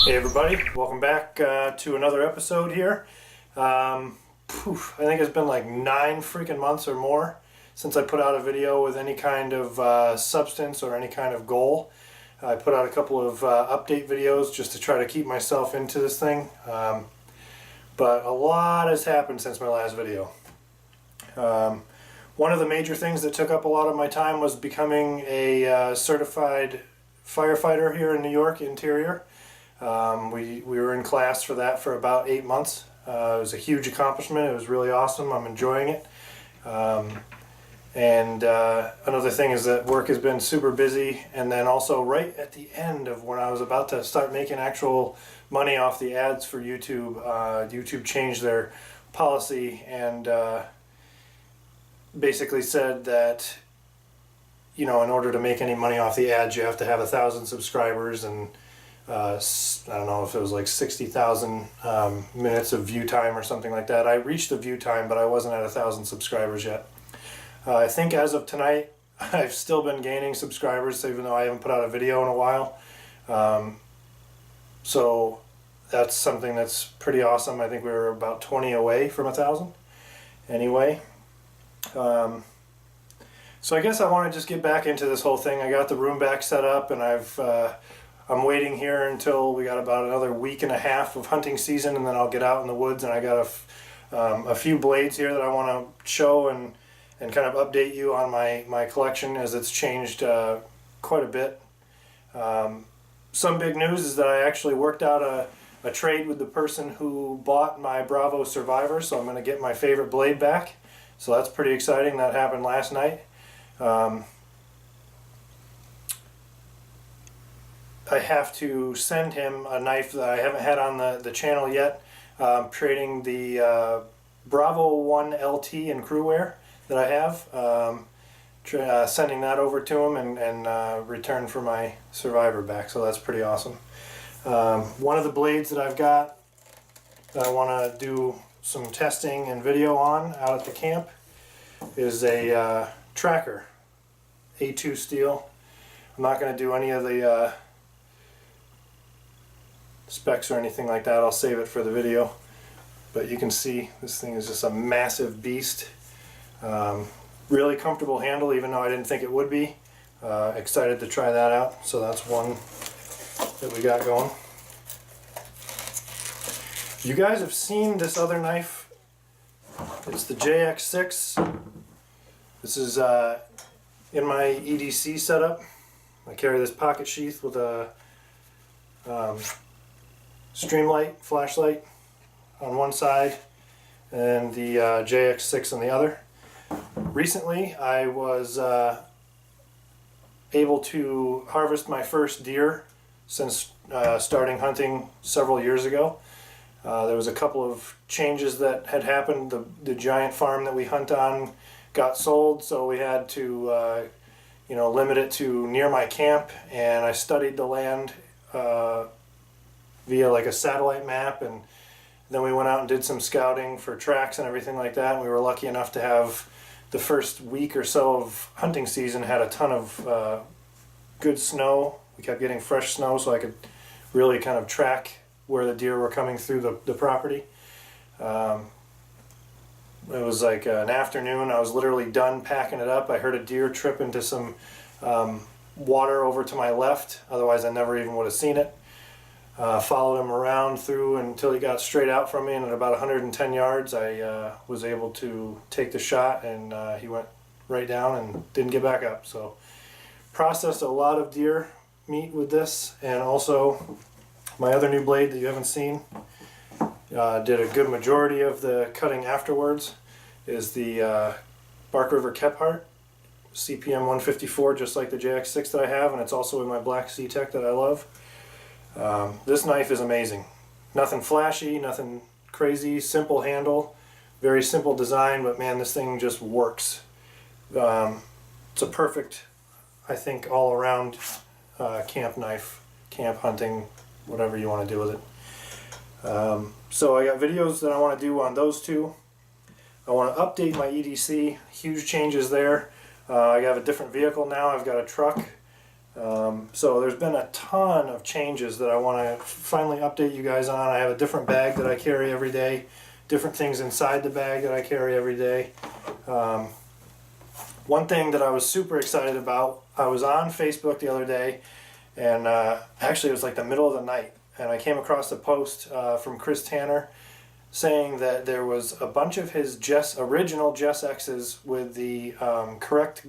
Hey everybody, welcome back to another episode here. I think it's been like 9 freaking months or more since I put out a video with any kind of substance or any kind of goal. I put out a couple of update videos just to try to keep myself into this thing. But a lot has happened since my last video. One of the major things that took up a lot of my time was becoming a certified firefighter here in New York, Interior. We were in class for that for about 8 months. It was a huge accomplishment. It was really awesome. I'm enjoying it. Another thing is that work has been super busy, and then also right at the end of when I was about to start making actual money off the ads for YouTube, YouTube changed their policy and basically said that, you know, in order to make any money off the ads, you have to have 1,000 subscribers and I don't know if it was like 60,000 minutes of view time or something like that. I reached the view time, but I wasn't at 1,000 subscribers yet. I think as of tonight, I've still been gaining subscribers, even though I haven't put out a video in a while. So that's something that's pretty awesome. I think we were about 20 away from 1,000. Anyway, so I guess I want to just get back into this whole thing. I got the room back set up, and I'm waiting here until we got about another week and a half of hunting season, and then I'll get out in the woods, and I got a few blades here that I want to show and kind of update you on my collection, as it's changed quite a bit. Some big news is that I actually worked out a trade with the person who bought my Bravo Survivor, so I'm going to get my favorite blade back. So that's pretty exciting. That happened last night. I have to send him a knife that I haven't had on the channel yet. Trading the Bravo 1 LT in Crewwear that I have. Sending that over to him and return for my Survivor back. So that's pretty awesome. One of the blades that I've got that I want to do some testing and video on out at the camp is a Tracker A2 steel. I'm not going to do any of the specs or anything like that. I'll save it for the video, but you can see this thing is just a massive beast. Really comfortable handle, even though I didn't think it would be. Excited to try that out. So that's one that we got going. You guys have seen this other knife. It's the JX6. This is in my EDC setup. I carry this pocket sheath with a Streamlight flashlight on one side and the JX6 on the other. Recently I was able to harvest my first deer since starting hunting several years ago. There was a couple of changes that had happened. The giant farm that we hunt on got sold, so we had to limit it to near my camp, and I studied the land via like a satellite map, and then we went out and did some scouting for tracks and everything like that, and we were lucky enough to have the first week or so of hunting season had a ton of good snow. We kept getting fresh snow, so I could really kind of track where the deer were coming through the property. It was like an afternoon. I was literally done packing it up. I heard a deer trip into some water over to my left, otherwise I never even would have seen it. Followed him around through until he got straight out from me, and at about 110 yards I was able to take the shot, and he went right down and didn't get back up. So processed a lot of deer meat with this, and also my other new blade that you haven't seen, did a good majority of the cutting afterwards, is the Bark River Kephart CPM 154, just like the JX6 that I have, and it's also in my Black Sea Tech that I love. This knife is amazing. Nothing flashy, nothing crazy, simple handle, very simple design, but man, this thing just works. It's a perfect, I think, all-around camp knife, camp hunting, whatever you want to do with it. So I got videos that I want to do on those two. I want to update my EDC, huge changes there. I have a different vehicle now. I've got a truck So there's been a ton of changes that I want to finally update you guys on. I have a different bag that I carry every day, different things inside the bag that I carry every day. One thing that I was super excited about, I was on Facebook the other day, and actually it was like the middle of the night, and I came across a post from Chris Tanner saying that there was a bunch of his original Jess X's with the correct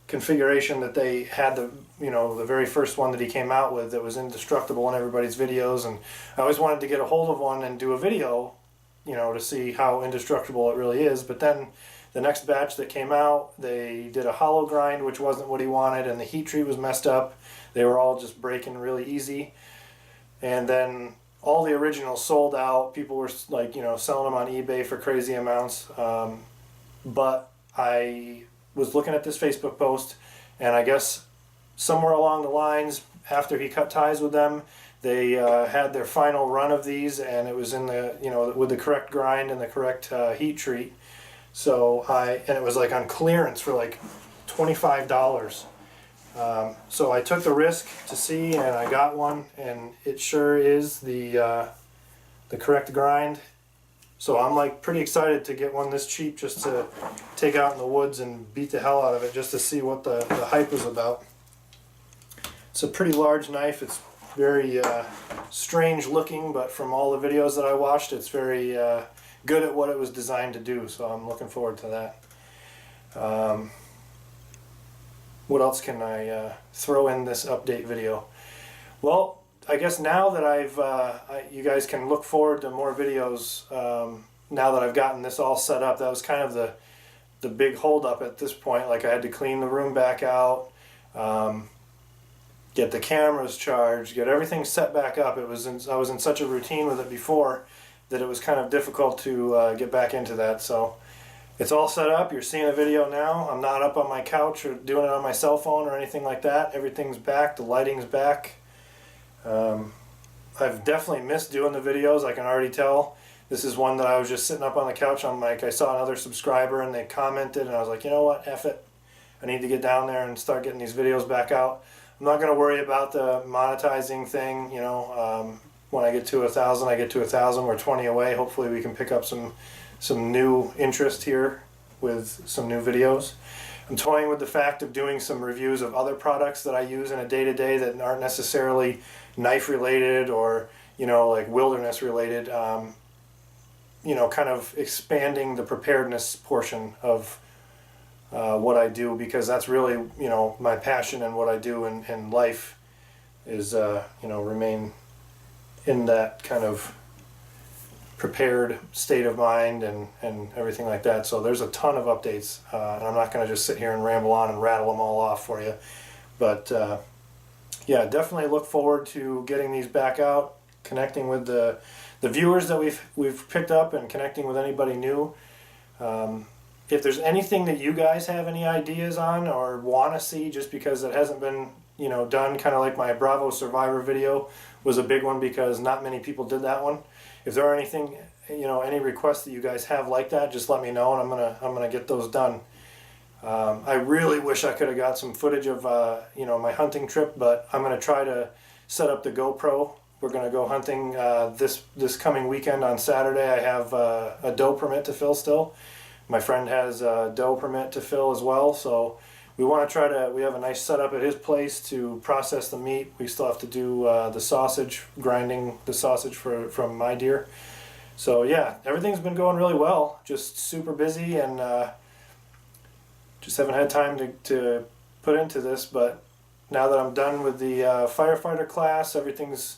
configuration that they had, the very first one that he came out with that was indestructible in everybody's videos. And I always wanted to get a hold of one and do a video, to see how indestructible it really is. But then the next batch that came out, they did a hollow grind, which wasn't what he wanted, and the heat treat was messed up. They were all just breaking really easy. And then all the originals sold out. People were like, selling them on eBay for crazy amounts. But I was looking at this Facebook post, and I guess somewhere along the lines, after he cut ties with them, they had their final run of these, and it was in the, with the correct grind and the correct heat treat. So and it was like on clearance for like $25. So I took the risk to see, and I got one, and it sure is the correct grind. So I'm like pretty excited to get one this cheap, just to take out in the woods and beat the hell out of it, just to see what the hype is about. It's a pretty large knife. It's very strange looking, but from all the videos that I watched, it's very good at what it was designed to do. So I'm looking forward to that. What else can I throw in this update video? Well, I guess now that you guys can look forward to more videos now that I've gotten this all set up. That was kind of the big hold up at this point. Like, I had to clean the room back out, get the cameras charged, get everything set back up. I was in such a routine with it before that it was kind of difficult to get back into that. So it's all set up. You're seeing a video now. I'm not up on my couch or doing it on my cell phone or anything like that. Everything's back. The lighting's back. I've definitely missed doing the videos. I can already tell. This is one that I was just sitting up on the couch. I saw another subscriber and they commented, and I was like, you know what, F it. I need to get down there and start getting these videos back out. I'm not going to worry about the monetizing thing. When I get to 1,000, I get to 1,000. We're 20 away. Hopefully we can pick up some new interest here with some new videos. I'm toying with the fact of doing some reviews of other products that I use in a day-to-day that aren't necessarily knife related or like wilderness related. Kind of expanding the preparedness portion of what I do, because that's really my passion, and what I do in life is remain in that kind of prepared state of mind and everything like that. So there's a ton of updates, and I'm not going to just sit here and ramble on and rattle them all off for you. But yeah, definitely look forward to getting these back out, connecting with the viewers that we've picked up, and connecting with anybody new. If there's anything that you guys have any ideas on or want to see, just because it hasn't been done, kind of like my Bravo Survivor video was a big one because not many people did that one. If there are anything, any requests that you guys have like that, just let me know, and I'm gonna get those done. I really wish I could have got some footage of my hunting trip, but I'm gonna try to set up the GoPro. We're gonna go hunting this coming weekend on Saturday. I have a doe permit to fill still. My friend has a doe permit to fill as well, so we want to we have a nice setup at his place to process the meat. We still have to do the sausage, grinding the sausage from my deer. So yeah, everything's been going really well. Just super busy, and just haven't had time to put into this. But now that I'm done with the firefighter class, everything's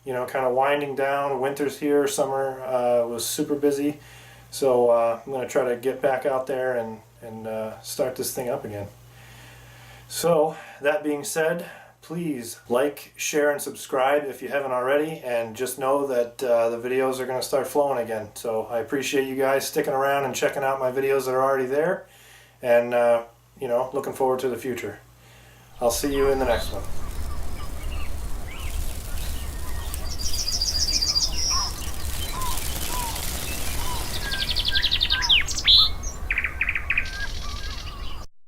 kind of winding down. Winter's here, summer was super busy. So I'm going to try to get back out there and start this thing up again. So that being said, please like, share, and subscribe if you haven't already, and just know that the videos are going to start flowing again. So I appreciate you guys sticking around and checking out my videos that are already there, and looking forward to the future. I'll see you in the next one.